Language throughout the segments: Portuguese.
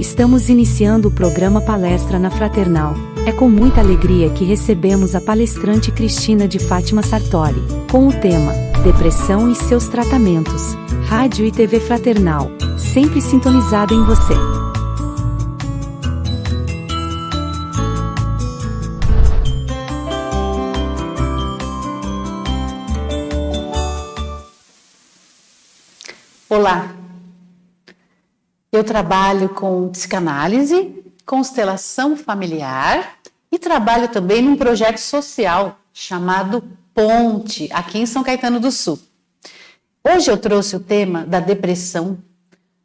Estamos iniciando o programa Palestra na Fraternal. É com muita alegria que recebemos a palestrante Cristina de Fátima Sartori, com o tema Depressão e seus tratamentos. Rádio e TV Fraternal, sempre sintonizada em você. Olá, eu trabalho com psicanálise, constelação familiar e trabalho também num projeto social chamado Ponte, aqui em São Caetano do Sul. Hoje eu trouxe o tema da depressão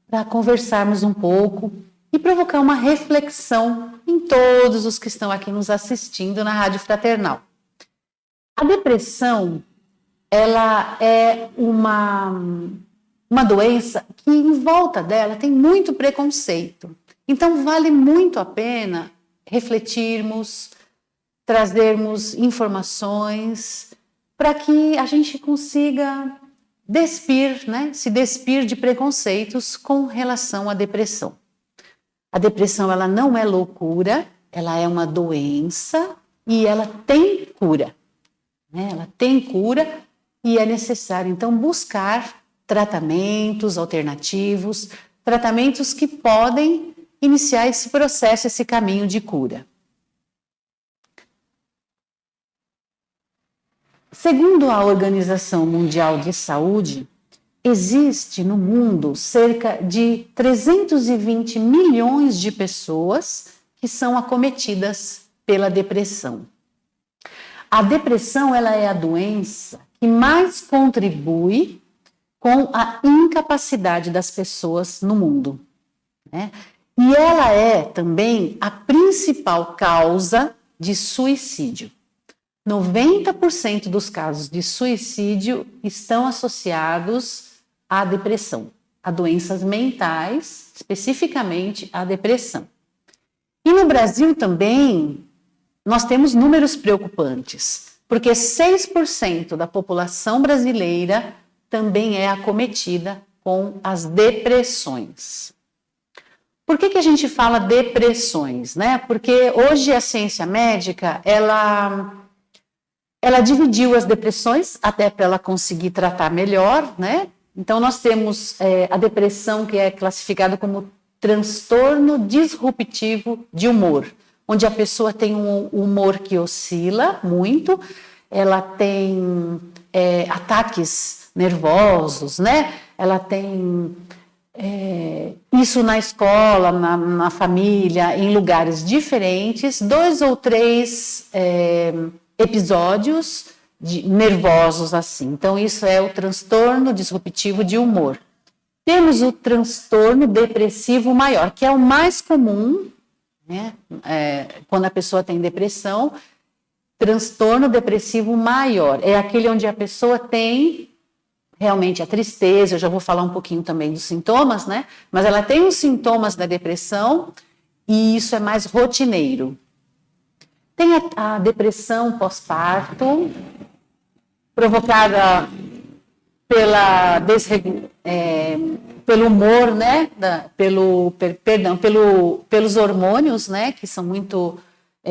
para conversarmos um pouco e provocar uma reflexão em todos os que estão aqui nos assistindo na Rádio Fraternal. A depressão, ela é uma doença que em volta dela tem muito preconceito. Então vale muito a pena refletirmos, trazermos informações para que a gente consiga se despir de preconceitos com relação à depressão. A depressão, ela não é loucura, ela é uma doença e ela tem cura. Ela tem cura e é necessário então buscar tratamentos alternativos, tratamentos que podem iniciar esse processo, esse caminho de cura. Segundo a Organização Mundial de Saúde, existe no mundo cerca de 320 milhões de pessoas que são acometidas pela depressão. A depressão, ela é a doença que mais contribui com a incapacidade das pessoas no mundo, né? E ela é também a principal causa de suicídio. 90% dos casos de suicídio estão associados à depressão, a doenças mentais, especificamente a depressão. E no Brasil também, nós temos números preocupantes, porque 6% da população brasileira também é acometida com as depressões. Por que a gente fala depressões, né? Porque hoje a ciência médica, ela dividiu as depressões até para ela conseguir tratar melhor, né? Então nós temos a depressão que é classificada como transtorno disruptivo de humor, onde a pessoa tem um humor que oscila muito, ela tem ataques nervosos, né? Ela tem isso na escola, na família, em lugares diferentes, 2 ou 3 episódios nervosos assim. Então isso é o transtorno disruptivo de humor. Temos o transtorno depressivo maior, que é o mais comum, né? Quando a pessoa tem depressão. Transtorno depressivo maior é aquele onde a pessoa tem realmente a tristeza. Eu já vou falar um pouquinho também dos sintomas, né? Mas ela tem os sintomas da depressão e isso é mais rotineiro. Tem a depressão pós-parto, provocada pelo humor, né? Pelos hormônios, né? Que são muito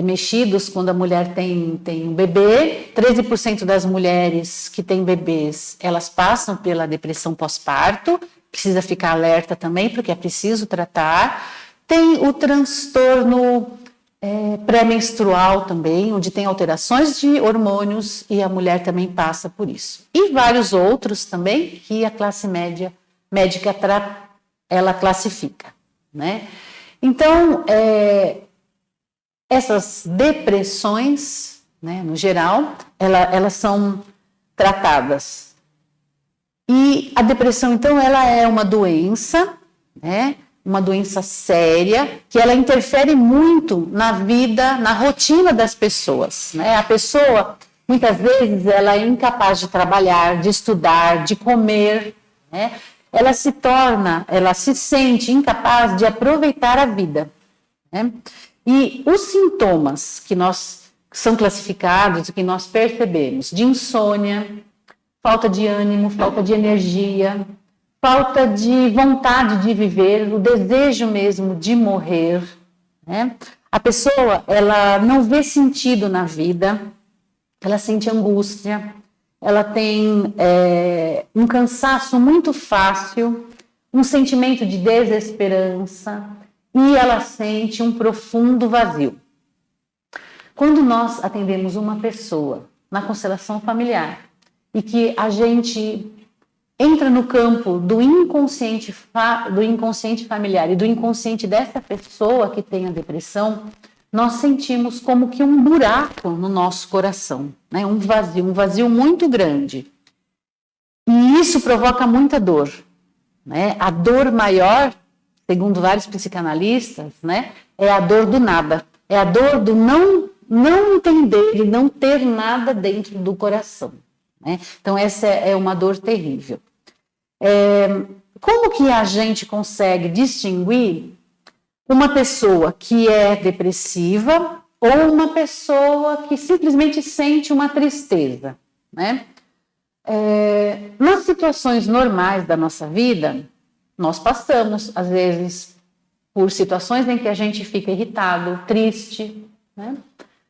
mexidos quando a mulher tem um bebê. 13% das mulheres que têm bebês, elas passam pela depressão pós-parto. Precisa ficar alerta também, porque é preciso tratar. Tem o transtorno pré-menstrual também, onde tem alterações de hormônios e a mulher também passa por isso. E vários outros também que a classe médica ela classifica, né? Então, essas depressões, né, no geral, elas são tratadas. E a depressão, então, ela é uma doença, né, uma doença séria, que ela interfere muito na vida, na rotina das pessoas, né? A pessoa, muitas vezes, ela é incapaz de trabalhar, de estudar, de comer, né? Ela se sente incapaz de aproveitar a vida, né? E os sintomas que são classificados, que nós percebemos, de insônia, falta de ânimo, falta de energia, falta de vontade de viver, o desejo mesmo de morrer, né? A pessoa, ela não vê sentido na vida, ela sente angústia, ela tem um cansaço muito fácil, um sentimento de desesperança e ela sente um profundo vazio. Quando nós atendemos uma pessoa na constelação familiar e que a gente entra no campo do inconsciente familiar e do inconsciente dessa pessoa que tem a depressão, nós sentimos como que um buraco no nosso coração, né? Um vazio muito grande. E isso provoca muita dor, né? A dor maior, segundo vários psicanalistas, né, é a dor do nada, é a dor do não entender, de não ter nada dentro do coração, né? Então essa é uma dor terrível. Como que a gente consegue distinguir uma pessoa que é depressiva ou uma pessoa que simplesmente sente uma tristeza, né? Nas situações normais da nossa vida, nós passamos, às vezes, por situações em que a gente fica irritado, triste, né?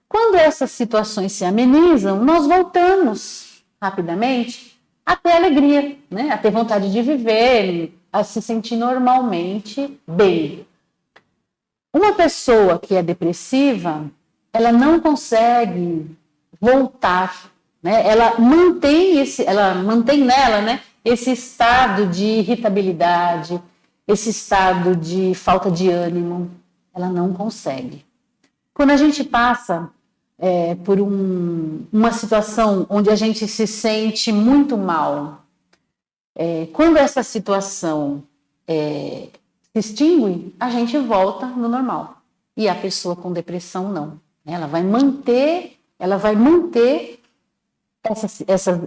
Quando essas situações se amenizam, nós voltamos rapidamente a ter alegria, né? A ter vontade de viver, a se sentir normalmente bem. Uma pessoa que é depressiva, ela não consegue voltar, né? Ela mantém nela, né, esse estado de irritabilidade, esse estado de falta de ânimo. Ela não consegue. Quando a gente passa por uma situação onde a gente se sente muito mal, quando essa situação se extingue, a gente volta no normal. E a pessoa com depressão não. Ela vai manter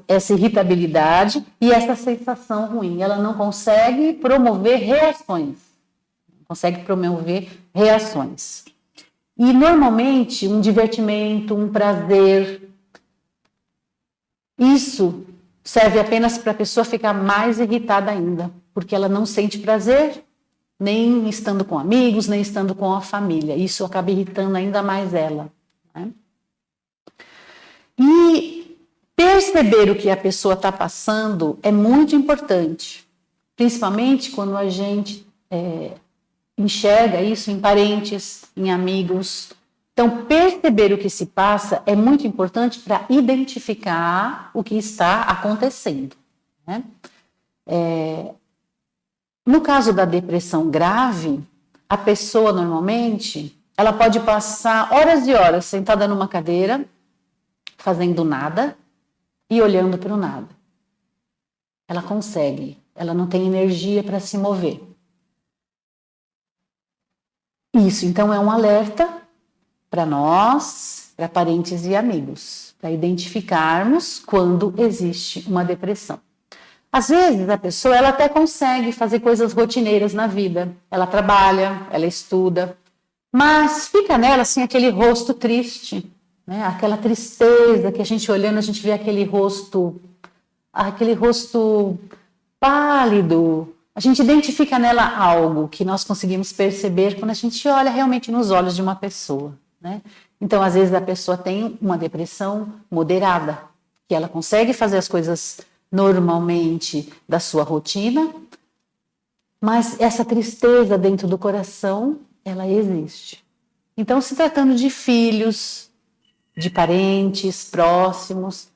essa irritabilidade e essa sensação ruim. Ela não consegue promover reações. E, normalmente, um divertimento, um prazer, isso serve apenas para a pessoa ficar mais irritada ainda, porque ela não sente prazer, nem estando com amigos, nem estando com a família. Isso acaba irritando ainda mais ela, né? E perceber o que a pessoa está passando é muito importante, principalmente quando a gente enxerga isso em parentes, em amigos. Então, perceber o que se passa é muito importante para identificar o que está acontecendo, né? No caso da depressão grave, a pessoa normalmente, ela pode passar horas e horas sentada numa cadeira, fazendo nada e olhando para o nada. Ela consegue, ela não tem energia para se mover. Isso, então, é um alerta para nós, para parentes e amigos, para identificarmos quando existe uma depressão. Às vezes, a pessoa ela até consegue fazer coisas rotineiras na vida. Ela trabalha, ela estuda, mas fica nela assim, aquele rosto triste, né? Aquela tristeza que a gente olhando, a gente vê aquele rosto pálido. A gente identifica nela algo que nós conseguimos perceber quando a gente olha realmente nos olhos de uma pessoa, né? Então, às vezes, a pessoa tem uma depressão moderada, que ela consegue fazer as coisas normalmente da sua rotina, mas essa tristeza dentro do coração, ela existe. Então, se tratando de filhos, de parentes próximos,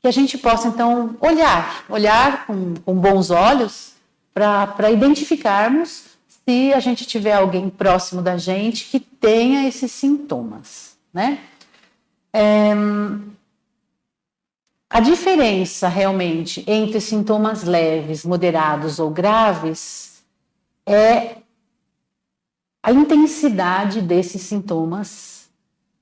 que a gente possa, então, olhar com bons olhos para identificarmos se a gente tiver alguém próximo da gente que tenha esses sintomas, né? A diferença realmente entre sintomas leves, moderados ou graves é a intensidade desses sintomas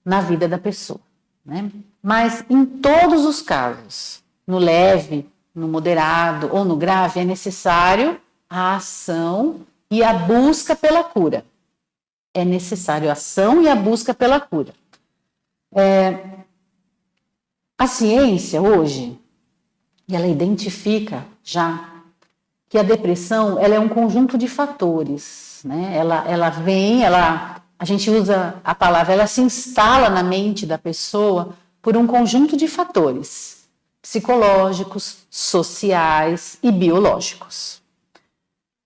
na vida da pessoa, né? Mas em todos os casos, no leve, no moderado ou no grave, é necessário a ação e a busca pela cura. É necessário a ação e a busca pela cura. A ciência hoje, ela identifica já que a depressão ela é um conjunto de fatores, né? A gente usa a palavra, ela se instala na mente da pessoa por um conjunto de fatores psicológicos, sociais e biológicos.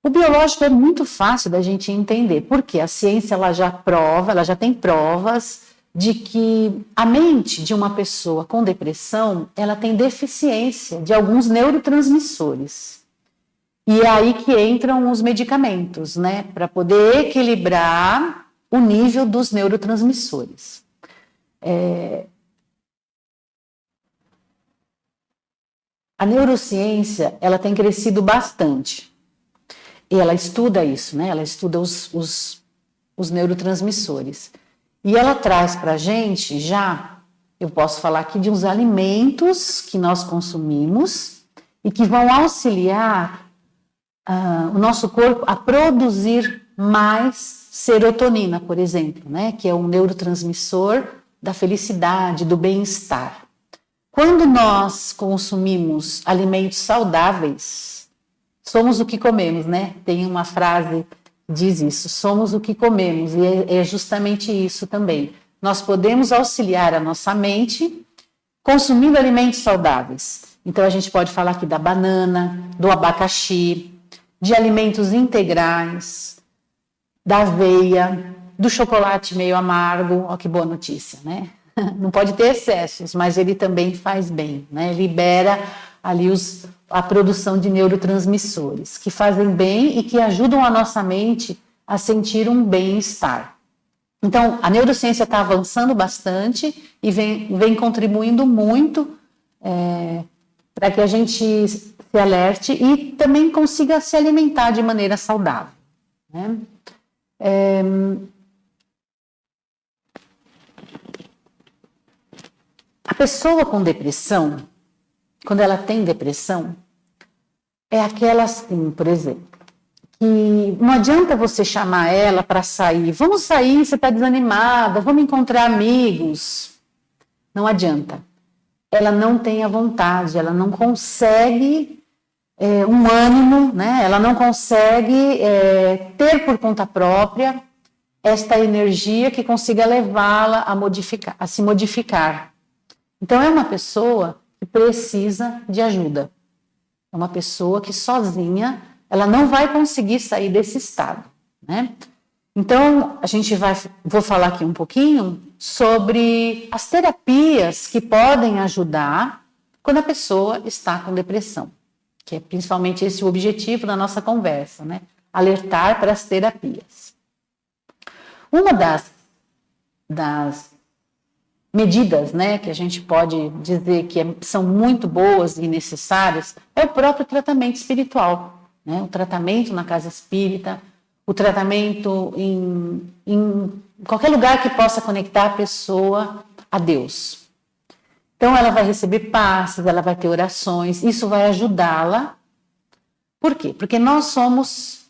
O biológico é muito fácil da gente entender, porque a ciência ela já tem provas de que a mente de uma pessoa com depressão, ela tem deficiência de alguns neurotransmissores. E é aí que entram os medicamentos, né, para poder equilibrar o nível dos neurotransmissores. A neurociência, ela tem crescido bastante. E ela estuda isso, né? Ela estuda os neurotransmissores. E ela traz para a gente eu posso falar aqui de uns alimentos que nós consumimos e que vão auxiliar o nosso corpo a produzir mais serotonina, por exemplo, né? Que é um neurotransmissor da felicidade, do bem-estar. Quando nós consumimos alimentos saudáveis, somos o que comemos, né? Tem uma frase que diz isso, somos o que comemos, e é justamente isso também. Nós podemos auxiliar a nossa mente consumindo alimentos saudáveis. Então, a gente pode falar aqui da banana, do abacaxi, de alimentos integrais, da aveia, do chocolate meio amargo. Ó, que boa notícia, né? Não pode ter excessos, mas ele também faz bem, né? Libera ali a produção de neurotransmissores que fazem bem e que ajudam a nossa mente a sentir um bem-estar. Então, a neurociência está avançando bastante e vem contribuindo muito para que a gente se alerte e também consiga se alimentar de maneira saudável, né? A pessoa com depressão, quando ela tem depressão, é aquela assim, por exemplo, que não adianta você chamar ela para sair. Vamos sair, você está desanimada, vamos encontrar amigos. Não adianta. Ela não tem a vontade, ela não consegue um ânimo, né? Ela não consegue ter por conta própria esta energia que consiga levá-la a se modificar. Então, é uma pessoa que precisa de ajuda. É uma pessoa que sozinha, ela não vai conseguir sair desse estado, né? Então, vou falar aqui um pouquinho sobre as terapias que podem ajudar quando a pessoa está com depressão, que é principalmente esse o objetivo da nossa conversa, né? Alertar para as terapias. Uma das medidas, né, que a gente pode dizer que são muito boas e necessárias é o próprio tratamento espiritual, né? O tratamento na casa espírita, o tratamento em qualquer lugar que possa conectar a pessoa a Deus. Então, ela vai receber passes, ela vai ter orações, isso vai ajudá-la. Por quê? Porque nós somos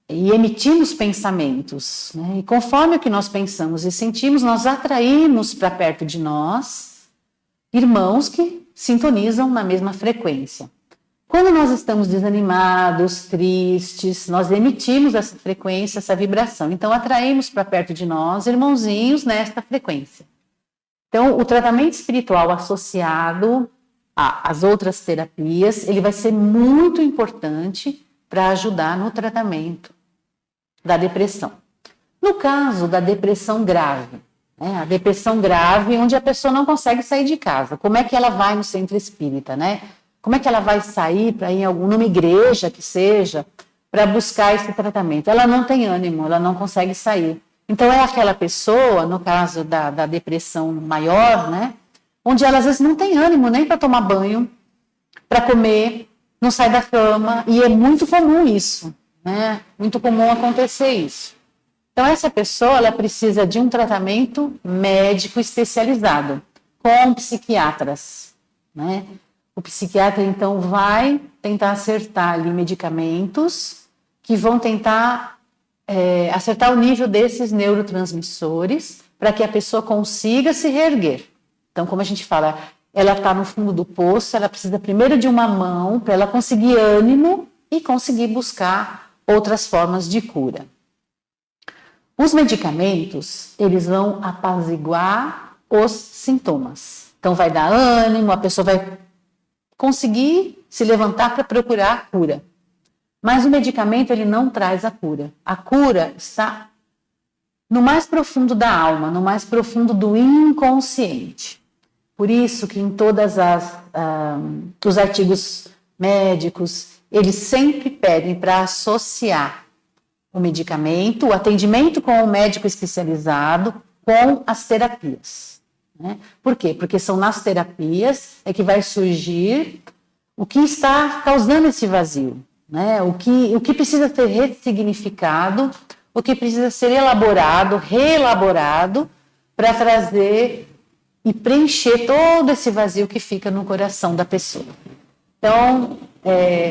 e emitimos pensamentos, né? E conforme o que nós pensamos e sentimos, nós atraímos para perto de nós irmãos que sintonizam na mesma frequência. Quando nós estamos desanimados, tristes, nós emitimos essa frequência, essa vibração. Então, atraímos para perto de nós irmãozinhos nesta frequência. Então, o tratamento espiritual associado às outras terapias, ele vai ser muito importante para ajudar no tratamento da depressão. No caso da depressão grave, né? A depressão grave onde a pessoa não consegue sair de casa, como é que ela vai no centro espírita, né? Como é que ela vai sair para ir numa igreja que seja, para buscar esse tratamento? Ela não tem ânimo, ela não consegue sair. Então é aquela pessoa, no caso da depressão maior, né? Onde ela às vezes não tem ânimo nem para tomar banho, para comer, não sai da cama, e é muito comum isso, né? Muito comum acontecer isso. Então, essa pessoa, ela precisa de um tratamento médico especializado, com psiquiatras, né? O psiquiatra, então, vai tentar acertar ali medicamentos que vão tentar acertar o nível desses neurotransmissores para que a pessoa consiga se reerguer. Então, como a gente fala, ela está no fundo do poço, ela precisa primeiro de uma mão para ela conseguir ânimo e conseguir buscar outras formas de cura. Os medicamentos, eles vão apaziguar os sintomas. Então vai dar ânimo, a pessoa vai conseguir se levantar para procurar a cura. Mas o medicamento, ele não traz a cura. A cura está no mais profundo da alma, no mais profundo do inconsciente. Por isso que em todas os artigos médicos, eles sempre pedem para associar o medicamento, o atendimento com o médico especializado, com as terapias. Né? Por quê? Porque são nas terapias é que vai surgir o que está causando esse vazio, né? O que precisa ser ressignificado, o que precisa ser elaborado, reelaborado, para trazer e preencher todo esse vazio que fica no coração da pessoa. Então,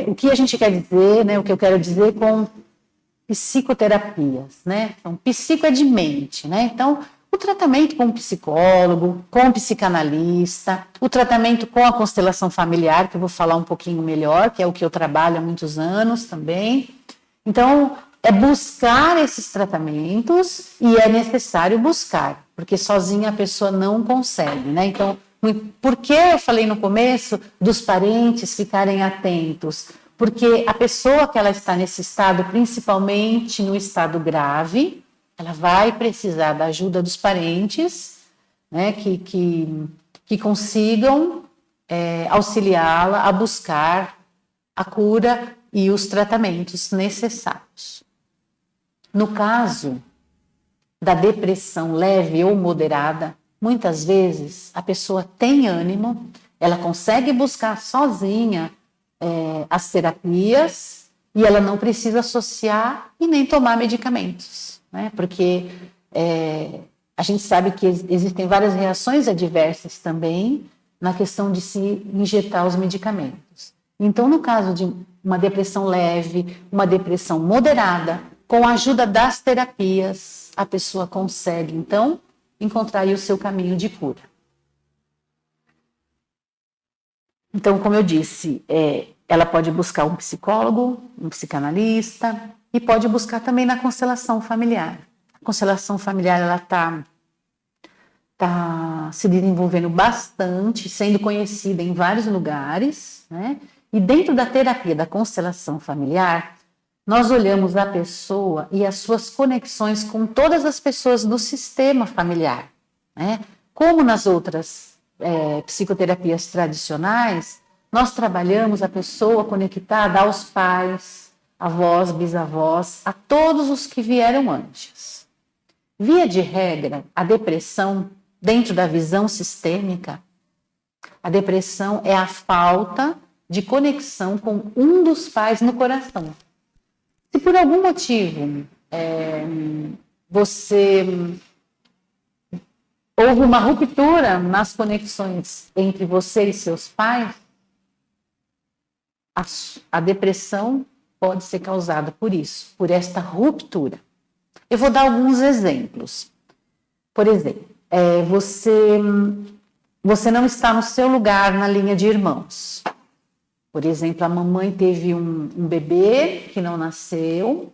o que a gente quer dizer, né? O que eu quero dizer com psicoterapias, né? Então, psico é de mente, né? Então, o tratamento com um psicólogo, com um psicanalista, o tratamento com a constelação familiar, que eu vou falar um pouquinho melhor, que é o que eu trabalho há muitos anos também. Então, é buscar esses tratamentos e é necessário buscar, porque sozinha a pessoa não consegue, né? Então, por que eu falei no começo dos parentes ficarem atentos? Porque a pessoa que ela está nesse estado, principalmente no estado grave, ela vai precisar da ajuda dos parentes, né, que consigam auxiliá-la a buscar a cura e os tratamentos necessários. No caso da depressão leve ou moderada, muitas vezes a pessoa tem ânimo, ela consegue buscar sozinha as terapias e ela não precisa associar e nem tomar medicamentos, né? Porque a gente sabe que existem várias reações adversas também na questão de se injetar os medicamentos. Então, no caso de uma depressão leve, uma depressão moderada, com a ajuda das terapias, a pessoa consegue, então, encontrar aí o seu caminho de cura. Então, como eu disse, ela pode buscar um psicólogo, um psicanalista e pode buscar também na constelação familiar. A constelação familiar ela está se desenvolvendo bastante, sendo conhecida em vários lugares, né? E dentro da terapia da constelação familiar, nós olhamos a pessoa e as suas conexões com todas as pessoas do sistema familiar, né? Como nas outras psicoterapias tradicionais, nós trabalhamos a pessoa conectada aos pais, avós, bisavós, a todos os que vieram antes. Via de regra, a depressão, dentro da visão sistêmica, a depressão é a falta de conexão com um dos pais no coração. Se por algum motivo houve uma ruptura nas conexões entre você e seus pais, a depressão pode ser causada por isso, por esta ruptura. Eu vou dar alguns exemplos. Por exemplo, você não está no seu lugar na linha de irmãos. Por exemplo, a mamãe teve um bebê que não nasceu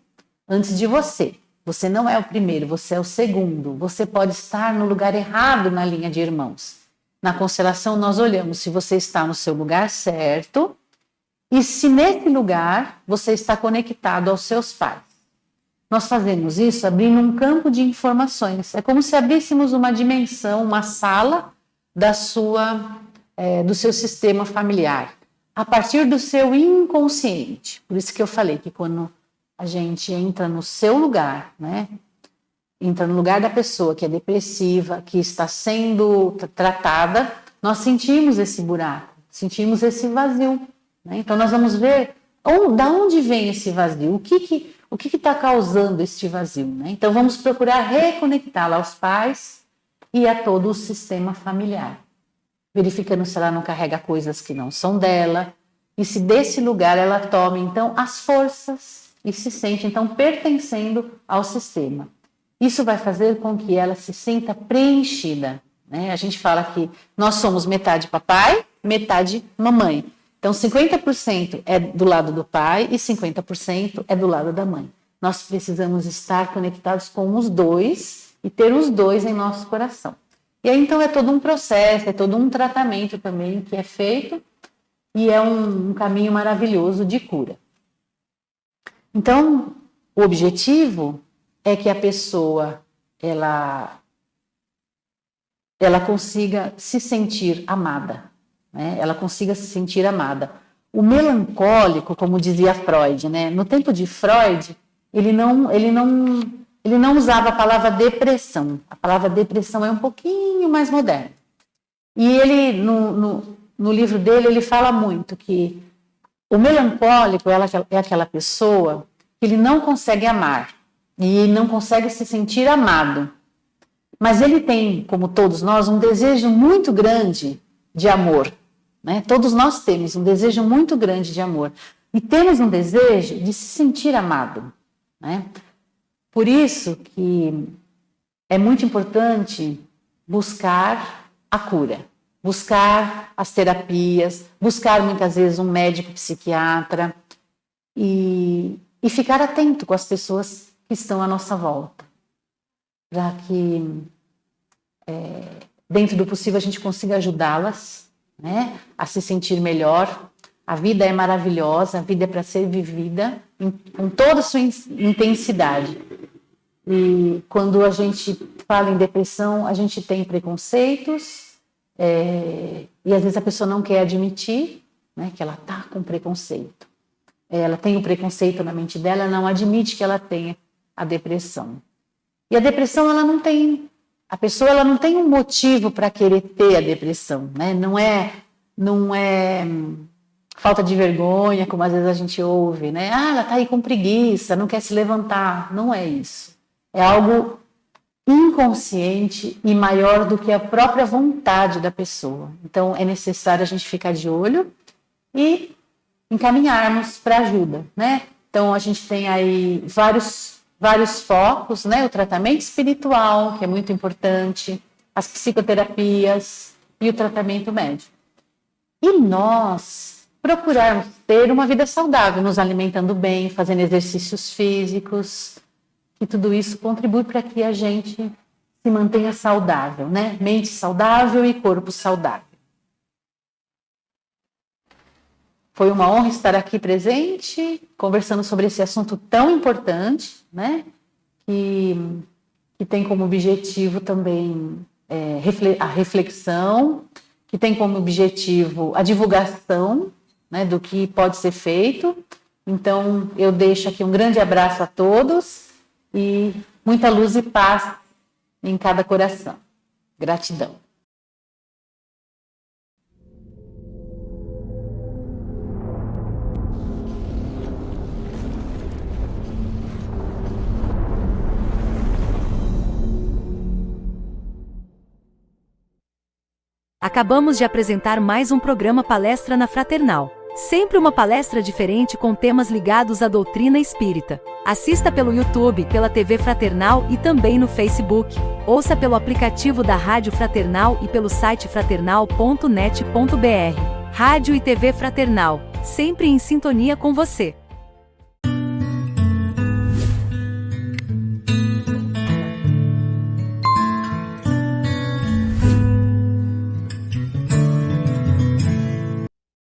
antes de você. Você não é o primeiro, você é o segundo. Você pode estar no lugar errado na linha de irmãos. Na constelação, nós olhamos se você está no seu lugar certo e se nesse lugar você está conectado aos seus pais. Nós fazemos isso abrindo um campo de informações. É como se abríssemos uma dimensão, uma sala do seu sistema familiar, a partir do seu inconsciente. Por isso que eu falei que quando a gente entra no seu lugar, né? Entra no lugar da pessoa que é depressiva, que está sendo tratada, nós sentimos esse buraco, sentimos esse vazio, né? Então nós vamos ver da onde vem esse vazio, o que está causando este vazio, né? Então vamos procurar reconectá-la aos pais e a todo o sistema familiar, verificando se ela não carrega coisas que não são dela e se desse lugar ela toma então as forças e se sente então pertencendo ao sistema. Isso vai fazer com que ela se sinta preenchida, né? A gente fala que nós somos metade papai, metade mamãe. Então, 50% é do lado do pai e 50% é do lado da mãe. Nós precisamos estar conectados com os dois e ter os dois em nosso coração. E aí, então, é todo um processo, é todo um tratamento também que é feito e é um caminho maravilhoso de cura. Então, o objetivo é que a pessoa ela consiga se sentir amada, né? Ela consiga se sentir amada. O melancólico, como dizia Freud, né? No tempo de Freud, ele não usava a palavra depressão. A palavra depressão é um pouquinho mais moderna. E ele, no livro dele, ele fala muito que o melancólico é aquela pessoa que ele não consegue amar e não consegue se sentir amado. Mas ele tem, como todos nós, um desejo muito grande de amor, né? Todos nós temos um desejo muito grande de amor. E temos um desejo de se sentir amado, né? Por isso que é muito importante buscar a cura, buscar as terapias, buscar muitas vezes um médico psiquiatra e ficar atento com as pessoas que estão à nossa volta, para que, dentro do possível, a gente consiga ajudá-las, né, a se sentir melhor. A vida é maravilhosa, a vida é para ser vivida com toda a sua intensidade. E quando a gente fala em depressão, a gente tem preconceitos, e às vezes a pessoa não quer admitir, né, que ela está com preconceito. Ela tem o preconceito na mente dela, não admite que ela tenha a depressão. E a depressão, a pessoa ela não tem um motivo para querer ter a depressão, né? Não é falta de vergonha, como às vezes a gente ouve, né? Ela está aí com preguiça, não quer se levantar. Não é isso. É algo inconsciente e maior do que a própria vontade da pessoa. Então, é necessário a gente ficar de olho e encaminharmos para ajuda, né? Então, a gente tem aí vários focos, né? O tratamento espiritual, que é muito importante, as psicoterapias e o tratamento médico. E nós procurarmos ter uma vida saudável, nos alimentando bem, fazendo exercícios físicos, e tudo isso contribui para que a gente se mantenha saudável, né? Mente saudável e corpo saudável. Foi uma honra estar aqui presente, conversando sobre esse assunto tão importante, né? Que tem como objetivo também a reflexão, que tem como objetivo a divulgação, né, do que pode ser feito. Então, eu deixo aqui um grande abraço a todos e muita luz e paz em cada coração. Gratidão. Acabamos de apresentar mais um programa Palestra na Fraternal. Sempre uma palestra diferente com temas ligados à doutrina espírita. Assista pelo YouTube, pela TV Fraternal e também no Facebook. Ouça pelo aplicativo da Rádio Fraternal e pelo site fraternal.net.br. Rádio e TV Fraternal, sempre em sintonia com você.